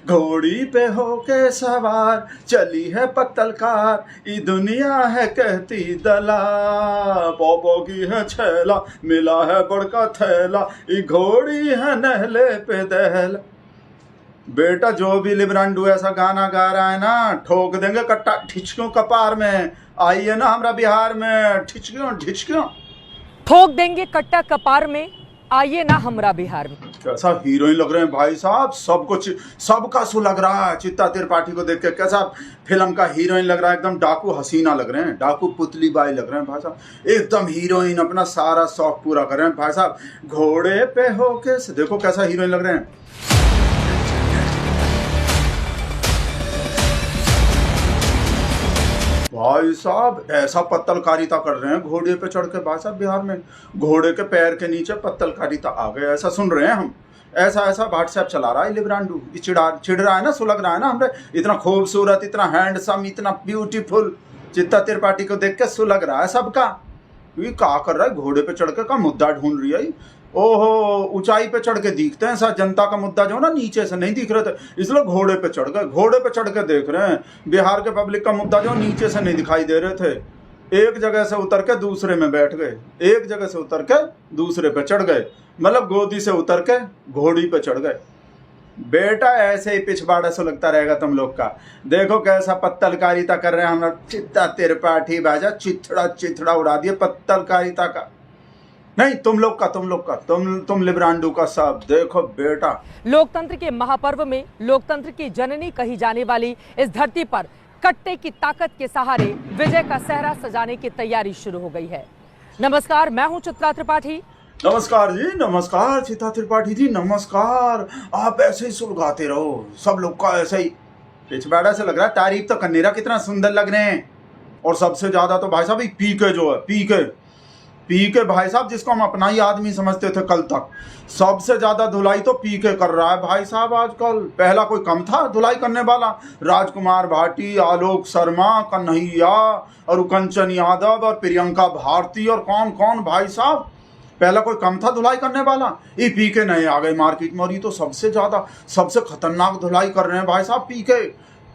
घोड़ी पे होके सवार चली है पत्तलकार, ई दुनिया है कहती दला, पोपो की है छैला मिला है बड़का थैला, ई घोड़ी है नहले पे दहला। बेटा जो भी लिब्रांडू ऐसा गाना गा रहा है ना, ठोक देंगे कट्टा ठिचक्यों कपार में। आइए ना हमरा बिहार में, ठिचक्यों ठिचक्यों ठोक देंगे कट्टा कपार में, आइए ना हमरा बिहार में। कैसा हीरोइन लग रहे हैं भाई साहब, सब कुछ सबका सु लग रहा है। चित्ता त्रिपाठी को देख के कैसा फिल्म का हीरोइन लग रहा है, एकदम डाकू हसीना लग रहे हैं, डाकू पुतली बाई लग रहे हैं भाई साहब, एकदम हीरोइन, अपना सारा शौक पूरा कर रहे हैं भाई साहब। घोड़े पे होके देखो कैसा हीरोइन लग रहे हैं। भाई साहब ऐसा पत्तलकारिता कर रहे हैं घोड़े पे चढ़ के भाई साहब बिहार में, घोड़े के पैर के नीचे पत्तलकारिता आ गए, ऐसा सुन रहे हैं हम। ऐसा ऐसा व्हाट्सएप चला रहा है लिब्रांडू, चिढ़ रहा है ना, सुलग रहा है ना हमरे, इतना खूबसूरत, इतना हैंडसम, इतना ब्यूटीफुल। चित्ता त्रिपाठी को देख के सुलग रहा है सबका। ये क्या कर रहा है, घोड़े पे चढ़ के का मुद्दा ढूंढ रही है। ओहो, ऊंचाई पे चढ़ के दिखते हैं सर, जनता का मुद्दा जो ना नीचे से नहीं दिख रहे थे, इसलिए घोड़े पे चढ़ गए, घोड़े पे चढ़ के देख रहे हैं। बिहार के पब्लिक का मुद्दा जो नीचे से नहीं दिखाई दे रहे थे, एक जगह से उतर के दूसरे में बैठ गए, एक जगह से उतर के दूसरे पे चढ़ गए, मतलब गोदी से उतर के घोड़ी पे चढ़ गए। बेटा ऐसे ही पिछवाड़ा से लगता रहेगा तुम लोग का। देखो कैसा पत्तलकारिता कर रहे हैं हम चित्ता त्रिपाठी, भाजा चिथड़ा उड़ा दिए पत्तलकारिता का। नहीं तुम लोग का तुम लिब्रांडू का सब देखो बेटा। लोकतंत्र के महापर्व में लोकतंत्र की जननी कही जाने वाली इस धरती पर कट्टे की ताकत के सहारे विजय का सेहरा सजाने की तैयारी शुरू हो गई है। नमस्कार, मैं हूं चित्रा त्रिपाठी। नमस्कार जी, नमस्कार चित्रा त्रिपाठी जी, नमस्कार। आप ऐसे ही सुलगाते रहो, सब लोग का ऐसे ही पिछवाड़ा से लग रहा है। तारीफ तो कन्नेरा कितना सुंदर लग रहे हैं, और सबसे ज्यादा तो भाई साहब पीके जो है, पीके भाई साहब, जिसको हम अपना ही आदमी समझते थे कल तक, सबसे ज्यादा धुलाई तो पीके कर रहा है भाई साहब आजकल। पहला कोई कम था धुलाई करने वाला? राजकुमार भाटी, आलोक शर्मा, कन्हैया और कंचन यादव और प्रियंका भारती और कौन कौन भाई साहब, पहला कोई कम था धुलाई करने वाला? ये पीके नए आ गए मार्केट में, और ये तो सबसे ज्यादा सबसे खतरनाक धुलाई कर रहे हैं भाई साहब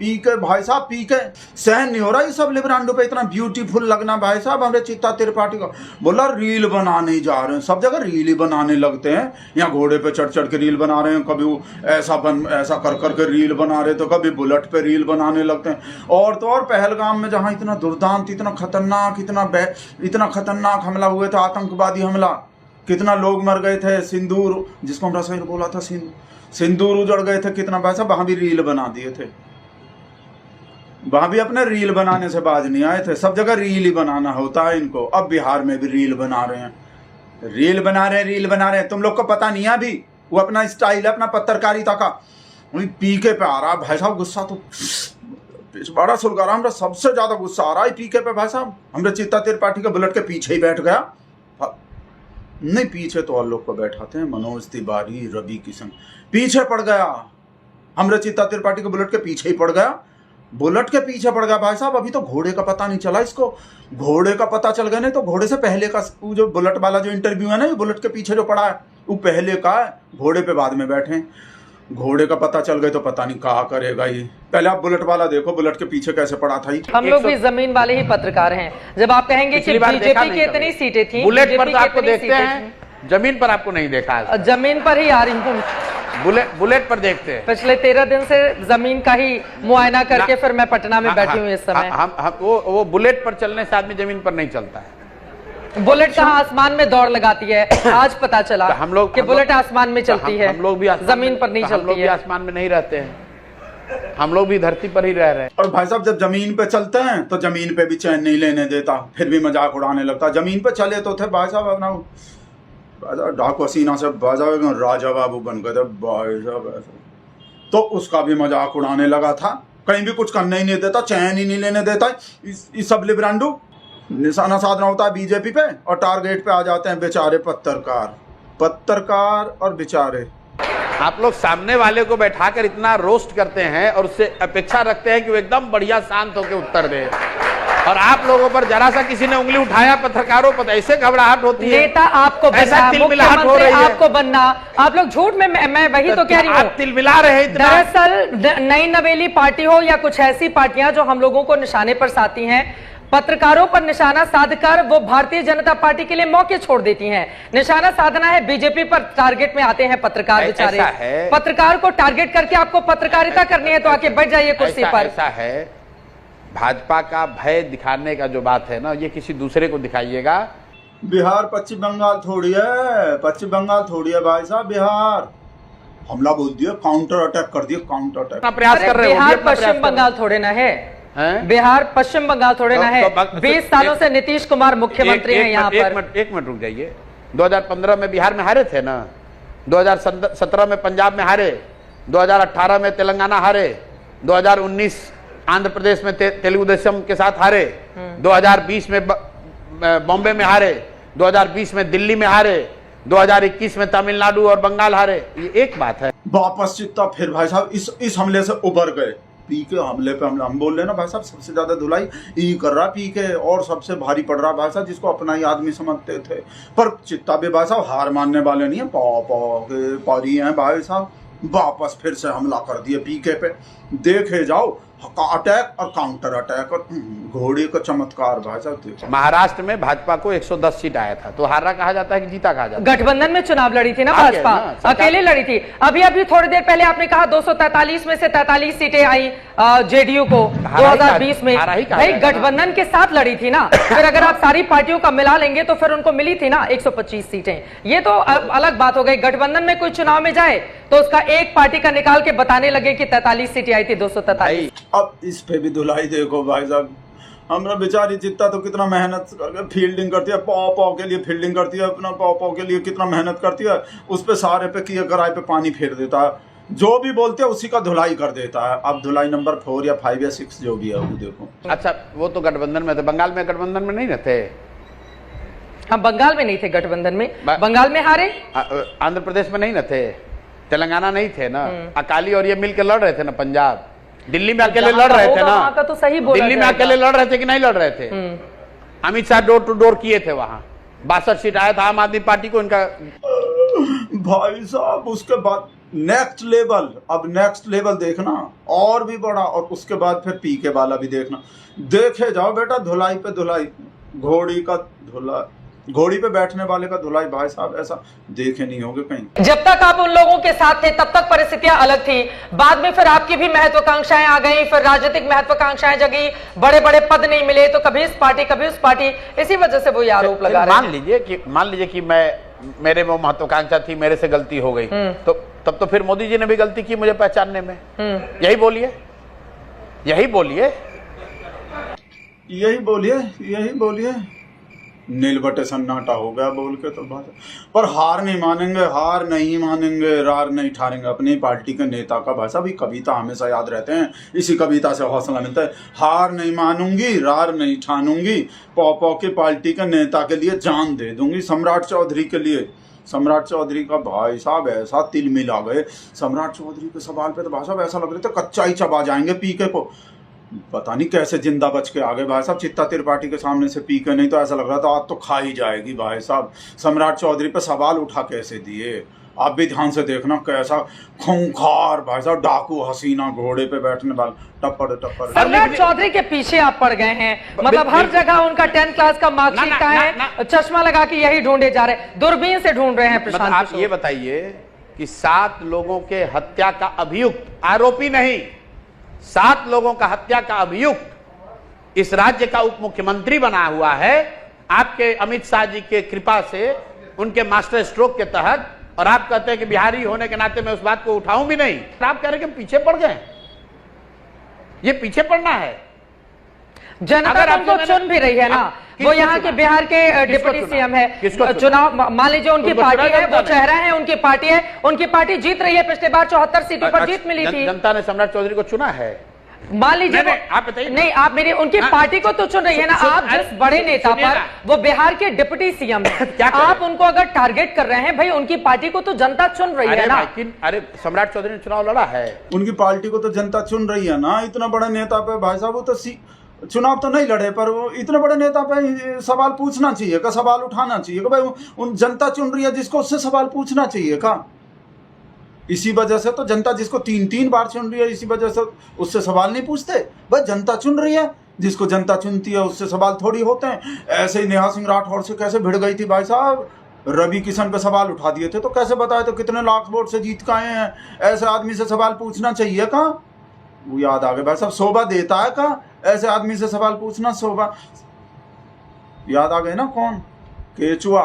पीके भाई साहब। पीके सहन नहीं हो रहा ये सब लिब्रांडो पे इतना ब्यूटीफुल लगना भाई साहब। हमरे चित्ता त्रिपाठी को बोला रील बनाने जा रहे हैं, सब जगह रील ही बनाने लगते हैं। यहाँ घोड़े पे चढ़ के रील बना रहे हैं, कभी वो ऐसा कर के रील बना रहे, तो कभी बुलेट पे रील बनाने लगते हैं। और तो और पहलगाम में जहाँ इतना दुर्दांत, इतना खतरनाक हमला हुए थे, आतंकवादी हमला, कितना लोग मर गए थे, सिंदूर जिसको हम रसोई बोला था, सिंदूर उजड़ गए थे कितना भाई साहब, वहाँ भी रील बना दिए थे। वहां भी अपने रील बनाने से बाज नहीं आए थे, सब जगह रील ही बनाना होता है इनको। अब बिहार में भी रील बना रहे हैं, रील बना रहे हैं। तुम लोग को पता नहीं है अभी, वो अपना स्टाइल है, अपना पत्रकारिता का। पीके पे आ रहा है भाई साहब गुस्सा, तो बड़ा सुलगा रहा, हमरा सबसे ज्यादा गुस्सा आ रहा है पीके पे भाई साहब। हमरे चित्ता त्रिपाठी के बुलेट के पीछे ही बैठ गया, नहीं पीछे तो और लोग को बैठाते हैं, मनोज तिवारी, रवि किशन, पीछे पड़ गया। हमरे चित्ता त्रिपाठी के बुलेट के पीछे ही पड़ गया, बुलेट के पीछे पड़ गया भाई साहब। अभी तो घोड़े का पता नहीं चला इसको, घोड़े का पता चल गया, नहीं तो घोड़े से पहले का वो जो बुलेट वाला जो इंटरव्यू है ना, ये बुलेट के पीछे जो पड़ा है वो पहले का है, घोड़े पे बाद में बैठे हैं। घोड़े का पता चल गए तो पता नहीं क्या करेगा ये। पहले आप बुलेट वाला देखो, बुलेट के पीछे कैसे पड़ा था। हम लोग भी जमीन वाले ही पत्रकार हैं। जब आप कहेंगे कि बीजेपी की इतनी सीटें थी, बुलेट पर तो आपको देखते हैं, जमीन पर आपको नहीं देखा है। जमीन पर ही आ रही हूँ, बुलेट पर देखते हैं। पिछले 13 दिन से जमीन का ही मुआयना करके फिर मैं पटना में बैठी हूँ इस समय। वो बुलेट पर चलने से आदमी जमीन पर नहीं चलता है। बुलेट कहाँ आसमान में दौड़ लगाती है, आज पता चला हम लोग कि बुलेट आसमान में चलती है, हम लोग भी जमीन पर नहीं चलती है। हम लोग भी आसमान में नहीं रहते हैं, हम लोग भी धरती पर ही रह रहे हैं। और भाई साहब जब जमीन पे चलते हैं तो जमीन पे भी चैन नहीं लेने देता, फिर भी मजाक उड़ाने लगता। जमीन पे चले तो थे भाई साहब अपना डाकू हसीना से राजा बाबू बन गए थे भाई साहब ऐसा, तो उसका भी मजाक उड़ाने लगा था। कहीं भी कुछ करने ही नहीं देता, चैन ही नहीं लेने देता। इस सब लिब्रांडू निशाना साधना होता है बीजेपी पे, और टारगेट पे आ जाते हैं बेचारे पत्रकार और बेचारे। आप लोग सामने वाले को बैठाकर इतना रोस्ट करते हैं और उससे अपेक्षा रखते हैं कि वो एकदम बढ़िया शांत होकर उत्तर दे, और आप लोगों पर जरा सा किसी ने उंगली उठाया पत्रकारों पर, ऐसे घबराहट होती है। नेता आपको बनना, ऐसा तिलमिलाहट हो रही है आपको बनना, आप लोग झूठ में, मैं वही तो कह रही हूँ, आप तिलमिला रहे हैं इतना। दरअसल नई नवेली पार्टी हो या कुछ ऐसी पार्टियां जो हम लोगों को निशाने पर साधी हैं, पत्रकारों पर निशाना साधकर वो भारतीय जनता पार्टी के लिए मौके छोड़ देती हैं। निशाना साधना है बीजेपी पर, टारगेट में आते हैं पत्रकार बेचारे। पत्रकार को टारगेट करके आपको पत्रकारिता करनी है तो आके बैठ जाइए कुर्सी पर। ऐसा है, भाजपा का भय दिखाने का जो बात है ना, ये किसी दूसरे को दिखाइएगा। बिहार पश्चिम बंगाल थोड़ी है, पश्चिम बंगाल थोड़ी है भाई साहब। बिहार हमला बोल दिया, काउंटर अटैक कर दिया, काउंटर अटैक प्रयास कर रहे हो। बिहार पश्चिम बंगाल थोड़े ना है, बिहार पश्चिम बंगाल थोड़े ना है। 20 सालों से नीतीश कुमार मुख्यमंत्री हैं यहाँ पर। एक मिनट रुक जाइए। 2015 में बिहार में हारे थे ना, 2017 में पंजाब में हारे, 2018 में तेलंगाना हारे, 2019 आंध्र प्रदेश में तेलुगु देशम के साथ हारे, 2020 में बॉम्बे में हारे, 2020 में दिल्ली में हारे, 2021 में तमिलनाडु और बंगाल हारे। ये एक बात है। वापस चित्ता फिर भाई साहब इस हमले से उबर गए। पी के हमले पे हम बोल रहे ना भाई साहब, सबसे ज्यादा धुलाई ई कर रहा पी के, और सबसे भारी पड़ रहा भाई साहब जिसको अपना ही आदमी समझते थे। पर चित्ता भी भाई साहब हार मानने वाले नहीं है, के पारी हैं भाई साहब। वापस फिर से हमला कर दिए पीके पे। देखे जाओ अटैक और काउंटर अटैक और घोड़े का चमत्कार भाई साहब। महाराष्ट्र में भाजपा को 110 सीट आया था, तो हारा कहा जाता है कि जीता कहा जाता है? गठबंधन में चुनाव लड़ी थी ना भाजपा, अकेले लड़ी थी। अभी थोड़ी देर पहले आपने कहा 243 में से 43 सीटें आई जेडीयू को 2020 में। भाई गठबंधन के साथ लड़ी थी ना, फिर अगर आप सारी पार्टियों का मिला लेंगे तो फिर उनको मिली थी ना 125 सीटें। ये तो अलग बात हो गई। गठबंधन में कोई चुनाव में जाए तो उसका एक पार्टी का निकाल के बताने लगे कि 43 सीटें आई थी 243। अब इस पे भी धुलाई देखो भाई साहब। हमरा बेचारी चित्ता तो कितना मेहनत करके फील्डिंग करती है, पाव के लिए फील्डिंग करती है, अपना पाव के लिए कितना मेहनत करती है। उस पे सारे पे किए कराए पे पानी फेर देता है, जो भी बोलते हैं उसी का धुलाई कर देता है। अब धुलाई नंबर 4 या 5 या 6 जो भी है वो देखो। अच्छा, वो तो गठबंधन में थे, बंगाल में गठबंधन में नहीं थे। हम बंगाल में नहीं थे गठबंधन में, बंगाल में हारे। आंध्र प्रदेश में नहीं न थे, तेलंगाना नहीं थे ना, अकाली और ये मिलकर लड़ रहे थे ना। पंजाब दिल्ली में अकेले लड़ रहे थे ना, तो सही बोला, दिल्ली में अकेले लड़ रहे थे कि नहीं लड़ रहे थे? Amit Shah door to door किए थे, वहां 62 सीट आया था आम आदमी पार्टी को इनका। भाई साहब उसके बाद नेक्स्ट लेवल, अब नेक्स्ट लेवल देखना और भी बड़ा, और उसके बाद फिर पी के वाला भी देखना। देखे जाओ बेटा धुलाई पे धुलाई, घोड़ी का धुलाई, घोड़ी पे बैठने वाले का धुलाई भाई साहब ऐसा देखे नहीं होंगे कहीं। जब तक आप उन लोगों के साथ थे तब तक परिस्थितियां अलग थी, बाद में फिर आपकी भी महत्वाकांक्षाएं आ गई, फिर राजनीतिक महत्वाकांक्षाएं जगी, बड़े बड़े पद नहीं मिले तो कभी इस पार्टी कभी उस पार्टी, इसी वजह से वो ये आरोप लगा रहे हैं। मान लीजिए कि मेरे में महत्वाकांक्षा थी, मेरे से गलती हो गई, तो तब तो फिर मोदी जी ने भी गलती की मुझे पहचानने में। यही बोलिए, यही बोलिए, यही बोलिए, यही बोलिए। नील बटे सन्नाटा हो गया बोल के तो बात। पर हार नहीं मानेंगे, हार नहीं मानेंगे, रार नहीं ठानेंगे। अपनी पार्टी के नेता का भाषा भी कविता हमेशा याद रहते हैं, इसी कविता से हौसला मिलता है। हार नहीं मानूंगी, रार नहीं ठानूंगी, पौ की पार्टी के नेता के लिए जान दे दूंगी। सम्राट चौधरी के लिए, सम्राट चौधरी का भाई साहब ऐसा तिल मिला गए। सम्राट चौधरी के सवाल पे तो भाई साहब ऐसा लग रहा था कच्चा ही चबा जाएंगे पीके को। पता नहीं कैसे जिंदा बच के आ गए भाई साहब चित्ता त्रिपाठी के सामने से पी के, नहीं तो ऐसा लग रहा था आज तो खा ही जाएगी भाई साहब। सम्राट चौधरी पे सवाल उठा कैसे दिए, आप भी ध्यान से देखना कैसा खूंखार भाई साहब डाकू हसीना घोड़े पे बैठने वाला टप्पर टप्पर। सम्राट चौधरी के पीछे आप पड़ गए हैं, मतलब हर जगह उनका 10th क्लास का मार्कशीट का है, चश्मा लगा के यही ढूंढे जा रहे हैं, दूरबीन से ढूंढ रहे हैं प्रशांत। आप ये बताइए कि 7 लोगों के हत्या का अभियुक्त, आरोपी नहीं, 7 लोगों का हत्या का अभियुक्त इस राज्य का उप मुख्यमंत्री बना हुआ है आपके अमित शाह जी के कृपा से, उनके मास्टर स्ट्रोक के तहत। और आप कहते हैं कि बिहारी होने के नाते मैं उस बात को उठाऊं भी नहीं। आप कह रहे हैं कि हम पीछे पड़ गए, ये पीछे पड़ना है। जनता हमको चुन भी रही है ना, वो यहाँ के बिहार के डिप्टी सीएम है, चुनाव मान लीजिए उनकी पार्टी है, वो चेहरा है, उनकी पार्टी है, उनकी पार्टी जीत रही है। पिछले बार 74 सीटों पर जीत मिली थी। जनता ने सम्राट चौधरी को चुना है, मान लीजिए। आप बताइए, नहीं आप मेरी उनकी पार्टी को तो चुन रही है ना। आप जिस बड़े नेता पर, वो बिहार के डिप्टी सीएम है, आप उनको अगर टारगेट कर रहे हैं, भाई उनकी पार्टी को तो जनता चुन रही है ना। अरे सम्राट चौधरी ने चुनाव लड़ा है, उनकी पार्टी को तो जनता चुन रही है ना। इतना बड़ा नेता पे भाई साहब वो तो चुनाव तो नहीं लड़े, पर वो इतने बड़े नेता पे सवाल पूछना चाहिए का, सवाल उठाना चाहिए कि भाई उन जनता चुन रही है जिसको, उससे सवाल पूछना चाहिए का। इसी वजह से तो जनता जिसको 3-3 बार चुन रही है, इसी वजह से उससे सवाल नहीं पूछते। भाई जनता चुन रही है, जिसको जनता चुनती है उससे सवाल थोड़ी होते हैं। ऐसे ही नेहा सिंह राठौर से कैसे भिड़ गई थी भाई साहब, रवि किशन पे सवाल उठा दिए थे तो कैसे बताए तो कितने लाख वोट से जीत के आए हैं। ऐसे आदमी से सवाल पूछना चाहिए का। वो याद आ गया भाई साहब, शोभा देता है का ऐसे आदमी से सवाल पूछना। शोभा याद आ गए ना, कौन, केचुआ,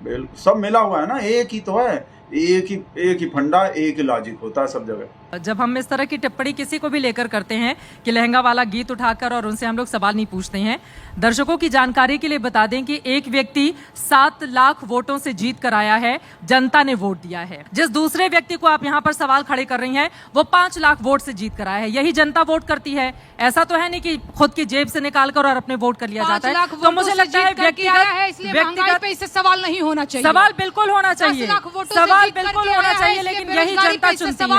बिल्कुल सब मिला हुआ है ना, एक ही तो है, एक ही फंडा, एक ही लॉजिक होता है सब जगह। जब हम इस तरह की टिप्पणी किसी को भी लेकर करते हैं कि लहंगा वाला गीत उठाकर और उनसे हम लोग सवाल नहीं पूछते हैं, दर्शकों की जानकारी के लिए बता दें कि एक व्यक्ति 7 लाख वोटों से जीत कर आया है, जनता ने वोट दिया है। जिस दूसरे व्यक्ति को आप यहाँ पर सवाल खड़े कर रही हैं वो 5 लाख वोट से जीत कर आया है। यही जनता वोट करती है, ऐसा तो है नहीं कि खुद की जेब से निकाल कर और अपने वोट कर लिया जाता है। तो मुझे लगता है व्यक्तिगत पे इससे सवाल नहीं होना चाहिए। सवाल बिल्कुल होना चाहिए, सवाल बिल्कुल होना चाहिए, लेकिन यही जनता चुनती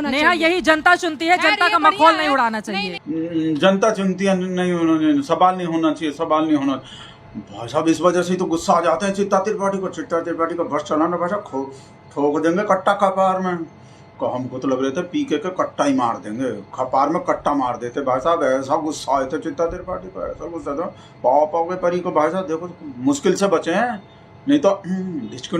है। नेहा, यही जनता चुनती है, जनता का मखौल नहीं उड़ाना चाहिए। जनता चुनती है, नहीं सवाल नहीं होना चाहिए, सवाल नहीं होना। भाई साहब इस वजह से तो गुस्सा आ जाते हैं चित्ता त्रिपाठी को बस चलाना भाषा ठोक देंगे कट्टा कपार में। को हमको तो लग रहे थे पीके के कट्टा ही मार देंगे, कपार में कट्टा मार देते भाई साहब। ऐसा गुस्सा आए थे चित्ता त्रिपाठी को, ऐसा गुस्सा था। पाव के परी को भाई साहब देखो मुश्किल से बचे हैं, नहीं तो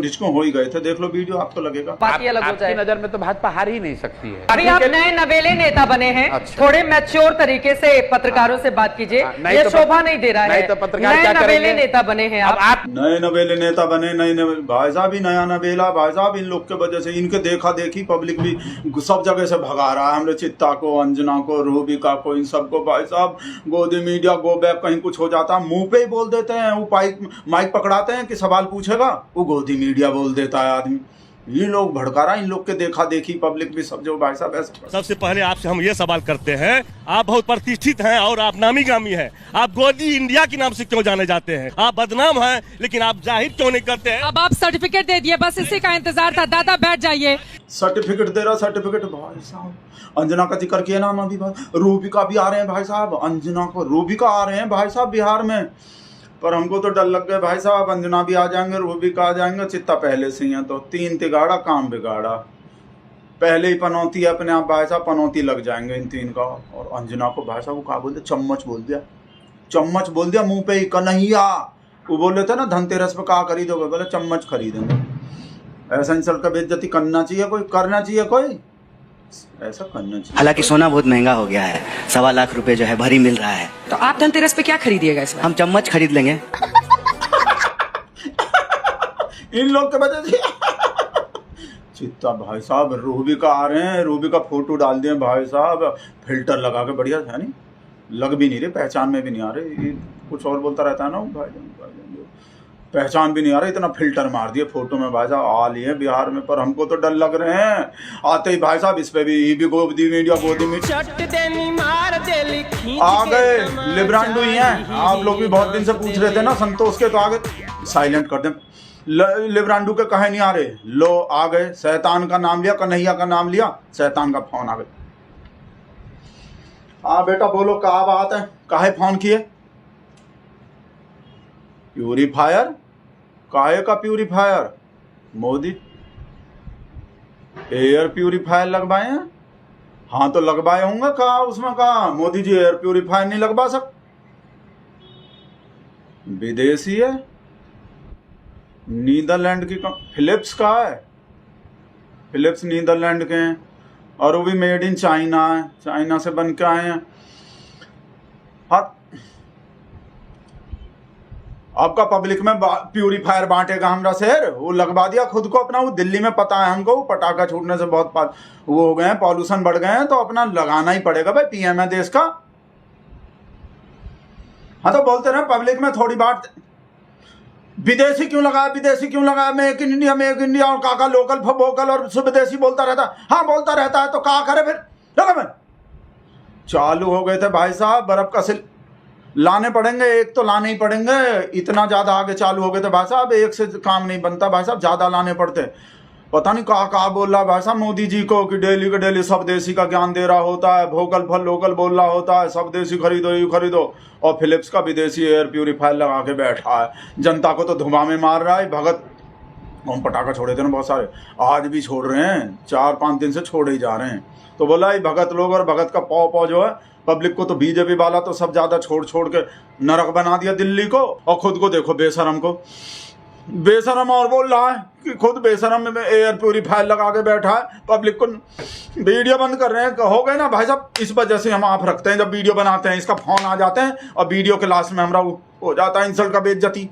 ढिचकों हो ही गए थे। देख लो वीडियो, आपको लगेगा। बाकी अलग हो जाए। आपकी नजर में तो भाजपा हार ही नहीं सकती है। अभी आप नए नवेले नेता बने हैं, अच्छा। थोड़े मैच्योर तरीके से पत्रकारों से बात कीजिए, ये तो शोभा नहीं दे रहा है। नहीं तो पत्रकार नए क्या नवेले करेंगे? नेता बने हैं आप नए नवेले नेता बने, नए भाई साहब ही नया नवेला भाई साहब। इन लोग के वजह से, इनके देखा देखी पब्लिक भी सब जगह से भगा रहा है। हमने चित्ता को, अंजना को, रूबिका को, इन सबको भाई साहब। गोदी मीडिया गो बैक, कहीं कुछ हो जाता मुंह पे ही बोल देते हैं। वो माइक पकड़ाते हैं कि सवाल पूछेगा, वो गोदी मीडिया बोल देता है आदमी। ये लोग भड़का रहा है, इन लोग के देखा देखी पब्लिक भी सब जो भाई साहब ऐसा। सबसे पहले आपसे हम ये सवाल करते हैं, आप बहुत प्रतिष्ठित हैं और आप नामी गामी हैं, आप गोदी इंडिया के नाम से क्यों जाने जाते हैं? आप बदनाम हैं, लेकिन आप जाहिर क्यों नहीं करते हैं? अब आप सर्टिफिकेट दे दिए, बस इसी का इंतजार था। दादा बैठ जाइए। सर्टिफिकेट दे रहा, सर्टिफिकेट भाई साहब। अंजना का जिक्र किया ना अभी, रूबिका भी आ रहे हैं भाई साहब। अंजना को, रूबिका आ रहे हैं भाई साहब बिहार में। पर हमको तो डर लग गया भाई साहब, अंजना भी आ जाएंगे, रूबिका आ जाएंगे। चित्ता पहले से ही है तो 3 तिगाड़ा काम बिगाड़ा। पहले ही पनौती है अपने आप भाई साहब, पनौती लग जाएंगे इन 3 का। और अंजना को भाई साहब वो कहा बोलते, चम्मच बोल दिया, चम्मच बोल दिया मुंह पे ही। कन्हैया वो बोल रहे थे ना धनतेरस पे कहा खरीदोगे, बोले चम्मच खरीदेंगे। ऐसा इंसल्ट का बेइज्जती करना चाहिए कोई, करना चाहिए कोई, ऐसा करना चाहिए। हालांकि सोना बहुत महंगा हो गया है, 1.25 लाख रुपए जो है भरी मिल रहा है। तो आप धनतेरस पे क्या खरीदिएगा इसमें? हम चम्मच खरीद लेंगे। इन लोग के वजह से चित्ता भाई साहब। रूबिका आ रहे हैं, रूबिका फोटो डाल दिए भाई साहब, फिल्टर लगा के बढ़िया है, नहीं लग भी नहीं रहे, पहचान में भी नहीं आ रहे। ये कुछ और बोलता रहता है ना भाई, पहचान भी नहीं आ रहा, इतना फिल्टर मार दिए फोटो में भाई साहब। आ लिए बिहार में, पर हमको तो डर लग रहे हैं आते ही भाई साहब। इस पे भी गोदी मीडिया आ गए, लिब्रांडो ही हैं। आप लोग भी बहुत दिन से पूछ रहे थे ना संतोष के, तो आगे साइलेंट कर दें। लिब्रांडो के कहे नहीं आ रहे, लो आ गए। शैतान का नाम लिया, कन्हैया का नाम लिया, शैतान का फोन आ गया। हाँ बेटा बोलो, क्या बात है, काहे फोन किए? प्यूरीफायर? काहे का प्यूरीफायर? मोदी एयर प्यूरीफायर लगवाए हैं? हाँ तो लगवाए होंगे, कहा उसमें कहा मोदी जी एयर प्यूरीफायर नहीं लगवा सकते, विदेशी है, नीदरलैंड की फिलिप्स का है, फिलिप्स नीदरलैंड के हैं, और वो भी मेड इन चाइना है, चाइना से बन के आए हैं। हाँ आपका पब्लिक में प्यूरीफायर बांटेगा हमरा शहर, वो लगवा दिया खुद को अपना। वो दिल्ली में पता है हमको, पटाखा छूटने से बहुत वो हो गए हैं, पॉल्यूशन बढ़ गए हैं, तो अपना लगाना ही पड़ेगा भाई, पीएम है देश का। हाँ तो बोलते रहे पब्लिक में थोड़ी बात, विदेशी क्यों लगाया, विदेशी क्यों लगाया, make in India, make India, और काका लोकल फॉर वोकल, और विदेशी बोलता रहता है। हाँ बोलता रहता है तो क्या करे फिर? चालू हो गए थे भाई साहब, बर्फ का सिल लाने पड़ेंगे, एक तो लाने ही पड़ेंगे। इतना ज़्यादा आगे चालू हो गए थे भाई साहब, एक से काम नहीं बनता भाई साहब, ज़्यादा लाने पड़ते। पता नहीं कहा बोल रहा है भाई साहब मोदी जी को कि डेली के डेली सब देसी का ज्ञान दे रहा होता है, वोकल फॉर लोकल बोल रहा होता है, सब देसी खरीदो ये खरीदो, और फिलिप्स का विदेशी एयर प्यूरिफायर लगा के बैठा है, जनता को तो धुआं में मार रहा है। भगत हम पटाखा छोड़े थे ना बहुत सारे, आज भी छोड़ रहे हैं, 4-5 दिन से छोड़े ही जा रहे हैं। तो बोला ये भगत लोग और भगत का पौ जो है पब्लिक को, तो बीजेपी वाला तो सब ज्यादा छोड़ के नरक बना दिया दिल्ली को, और खुद को देखो बेशरम को, बेशरम और बोल रहा है कि खुद बेशरम में एयर प्यूरिफायर लगा के बैठा है, पब्लिक को वीडियो बंद कर रहे हैं। हो गए ना भाई साहब, इस वजह से हम आप रखते हैं, जब वीडियो बनाते हैं इसका फोन आ जाते हैं और वीडियो के लास्ट में हमारा हो जाता है इंसल्ट का बेइज्जती।